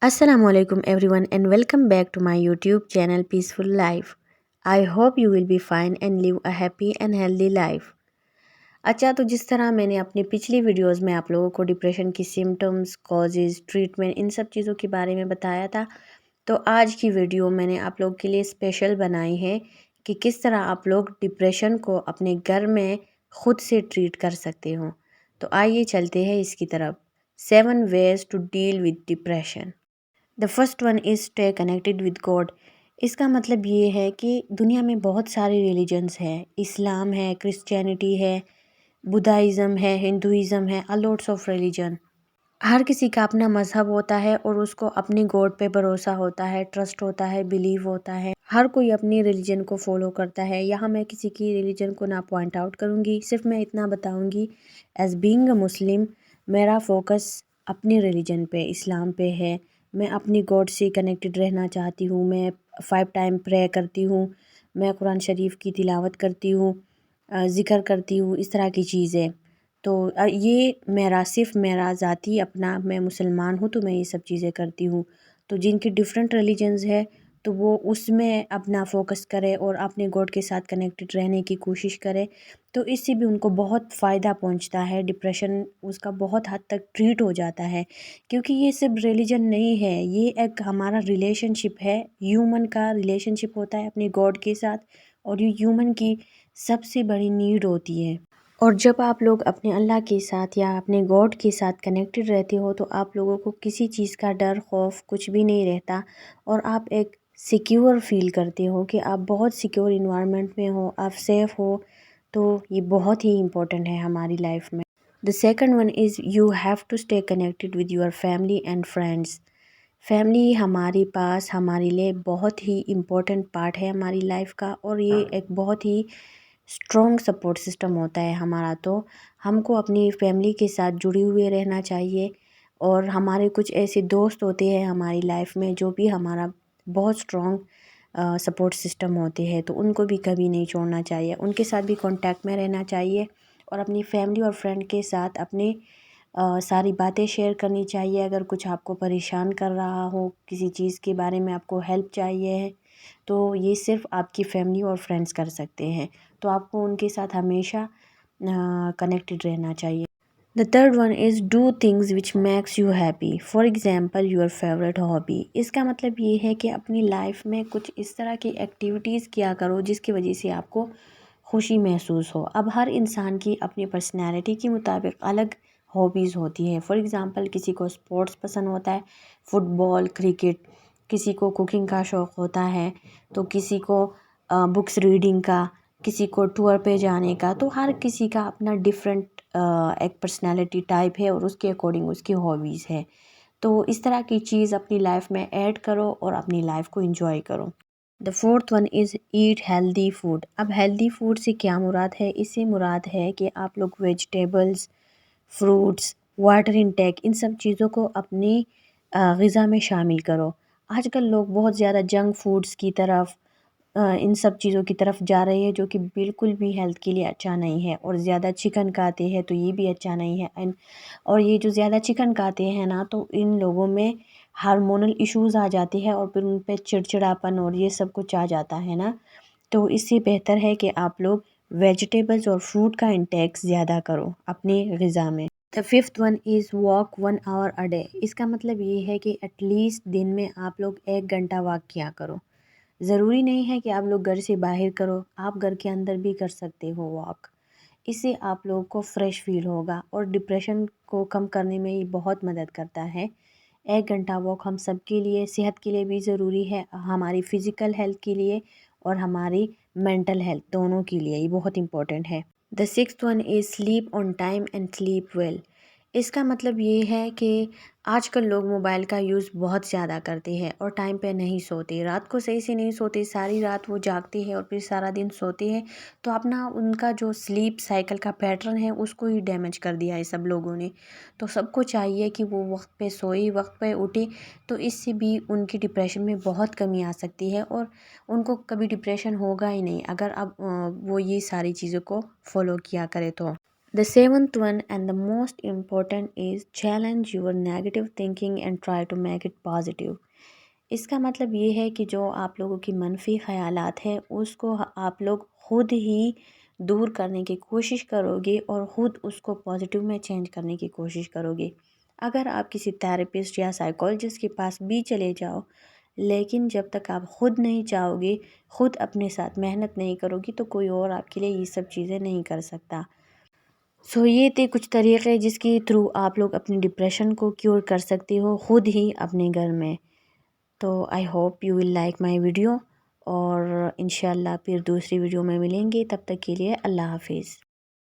Assalamu alaikum everyone and welcome back to my YouTube channel Peaceful Life. I hope you will be fine and live a happy and healthy life. अच्छा, तो जिस तरह मैंने अपनी पिछली videos में आप लोगों को डिप्रेशन की सिम्टम्स, कॉजेज़, ट्रीटमेंट इन सब चीज़ों के बारे में बताया था, तो आज की वीडियो मैंने आप लोगों के लिए स्पेशल बनाई है कि किस तरह आप लोग डिप्रेशन को अपने घर में ख़ुद से ट्रीट कर सकते हो। तो आइए चलते हैं इसकी तरफ। 7 ways to deal with depression। The first one is stay connected with God. इसका मतलब ये है कि दुनिया में बहुत सारे रिलीजन्स हैं। इस्लाम है, क्रिश्चियनिटी है, बुद्धाइज़्म है, हिंदुइज़्म है, लॉट्स ऑफ रिलीजन। हर किसी का अपना मज़हब होता है और उसको अपनी गॉड पे भरोसा होता है, ट्रस्ट होता है, बिलीव होता है। हर कोई अपनी रिलीजन को फॉलो करता है। यहाँ मैं किसी की रिलीजन को ना पॉइंट आउट करूँगी, सिर्फ मैं इतना बताऊँगी एज़ बीइंग अ मुस्लिम मेरा फोकस अपनी रिलीजन पे, इस्लाम पे है। मैं अपनी गॉड से कनेक्टेड रहना चाहती हूँ। मैं 5 टाइम प्रे करती हूँ, मैं कुरान शरीफ की तिलावत करती हूँ, ज़िक्र करती हूँ, इस तरह की चीज़ें। तो ये सिर्फ मेरा ज़ाती अपना, मैं मुसलमान हूँ तो मैं ये सब चीज़ें करती हूँ। तो जिनकी डिफरेंट रिलीजन्स है तो वो उसमें अपना फोकस करे और अपने गॉड के साथ कनेक्टेड रहने की कोशिश करे, तो इससे भी उनको बहुत फ़ायदा पहुंचता है। डिप्रेशन उसका बहुत हद तक ट्रीट हो जाता है, क्योंकि ये सिर्फ रिलीजन नहीं है, ये एक हमारा रिलेशनशिप है। ह्यूमन का रिलेशनशिप होता है अपने गॉड के साथ, और ये ह्यूमन की सबसे बड़ी नीड होती है। और जब आप लोग अपने अल्लाह के साथ या अपने गॉड के साथ कनेक्टेड रहते हो तो आप लोगों को किसी चीज़ का डर, खौफ कुछ भी नहीं रहता, और आप एक सिक्योर फील करते हो कि आप बहुत सिक्योर इन्वायरमेंट में हो, आप सेफ़ हो। तो ये बहुत ही इम्पोर्टेंट है हमारी लाइफ में। The second one is you have to stay connected with your family and friends. Family हमारे पास हमारे लिए बहुत ही इम्पोर्टेंट पार्ट है हमारी लाइफ का, और ये एक बहुत ही स्ट्रॉन्ग सपोर्ट सिस्टम होता है हमारा। तो हमको अपनी फैमिली के साथ जुड़े हुए रहना चाहिए, और हमारे कुछ ऐसे दोस्त होते हैं हमारी लाइफ में जो भी हमारा बहुत स्ट्रॉन्ग सपोर्ट सिस्टम होते हैं, तो उनको भी कभी नहीं छोड़ना चाहिए, उनके साथ भी कांटेक्ट में रहना चाहिए। और अपनी फैमिली और फ्रेंड के साथ अपनी सारी बातें शेयर करनी चाहिए। अगर कुछ आपको परेशान कर रहा हो, किसी चीज़ के बारे में आपको हेल्प चाहिए है, तो ये सिर्फ आपकी फैमिली और फ्रेंड्स कर सकते हैं। तो आपको उनके साथ हमेशा कनेक्टेड रहना चाहिए। The third one is do things which makes you happy, for example your favourite hobby. इसका मतलब ये है कि अपनी लाइफ में कुछ इस तरह की एक्टिविटीज़ किया करो जिसकी वजह से आपको खुशी महसूस हो। अब हर इंसान की अपनी पर्सनैलिटी के मुताबिक अलग हॉबीज़ होती है। फॉर एग्ज़ाम्पल किसी को स्पोर्ट्स पसंद होता है, फुटबॉल, क्रिकेट, किसी को कुकिंग का शौक़ होता है, तो किसी को बुक्स रीडिंग का, किसी को टूर पे जाने का। तो हर किसी का अपना डिफरेंट एक पर्सनैलिटी टाइप है और उसके अकॉर्डिंग उसकी हॉबीज़ है। तो इस तरह की चीज़ अपनी लाइफ में ऐड करो और अपनी लाइफ को एंजॉय करो। The fourth one is eat healthy food. अब हेल्दी फूड से क्या मुराद है? इससे मुराद है कि आप लोग वेजिटेबल्स, फ्रूट्स, वाटर इनटेक, इन सब चीज़ों को अपनी ग़िज़ा में शामिल करो। आजकल लोग बहुत ज़्यादा जंक फूड्स की तरफ, इन सब चीज़ों की तरफ जा रहे हैं, जो कि बिल्कुल भी हेल्थ के लिए अच्छा नहीं है। और ज़्यादा चिकन खाते हैं तो ये भी अच्छा नहीं है। एंड और ये जो ज़्यादा चिकन खाते हैं ना, तो इन लोगों में हार्मोनल इश्यूज़ आ जाते हैं और फिर उन पे चिड़चिड़ापन और ये सब कुछ आ जाता है ना। तो इससे बेहतर है कि आप लोग वेजिटेबल्स और फ्रूट का इंटेक ज़्यादा करो अपनी ग़िज़ा में। The fifth one is walk 1 hour a day. इसका मतलब ये है कि एटलीस्ट दिन में आप लोग 1 घंटा वॉक किया करो। ज़रूरी नहीं है कि आप लोग घर से बाहर करो, आप घर के अंदर भी कर सकते हो वॉक। इससे आप लोगों को फ्रेश फील होगा और डिप्रेशन को कम करने में ये बहुत मदद करता है। 1 घंटा वॉक हम सब के लिए, सेहत के लिए भी ज़रूरी है, हमारी फ़िज़िकल हेल्थ के लिए और हमारी मेंटल हेल्थ दोनों के लिए ये बहुत इम्पोर्टेंट है। The sixth one is sleep on time and sleep well. इसका मतलब ये है कि आजकल लोग मोबाइल का यूज़ बहुत ज़्यादा करते हैं और टाइम पे नहीं सोते, रात को सही से नहीं सोते, सारी रात वो जागते हैं और फिर सारा दिन सोते हैं। तो अपना उनका जो स्लीप साइकिल का पैटर्न है उसको ही डैमेज कर दिया है सब लोगों ने। तो सबको चाहिए कि वो वक्त पे सोए, वक्त पे उठे, तो इससे भी उनकी डिप्रेशन में बहुत कमी आ सकती है और उनको कभी डिप्रेशन होगा ही नहीं अगर अब वो ये सारी चीज़ों को फॉलो किया करे तो। The seventh one and the most important is challenge your negative thinking and try to make it positive. इसका मतलब ये है कि जो आप लोगों की मनफी ख़यालात हैं उसको आप लोग खुद ही दूर करने की कोशिश करोगे और ख़ुद उसको पॉजिटिव में चेंज करने की कोशिश करोगे। अगर आप किसी थेरेपिस्ट या साइकोलॉजिस्ट के पास भी चले जाओ, लेकिन जब तक आप ख़ुद नहीं चाहोगे, ख़ुद अपने साथ मेहनत नहीं करोगी, तो कोई और आपके लिए ये सब चीज़ें नहीं कर सकता। ये थे कुछ तरीक़े जिसके थ्रू आप लोग अपनी डिप्रेशन को क्योर कर सकते हो ख़ुद ही अपने घर में। तो I hope you will like my video और इंशाल्लाह फिर दूसरी वीडियो में मिलेंगे। तब तक के लिए अल्लाह हाफिज़।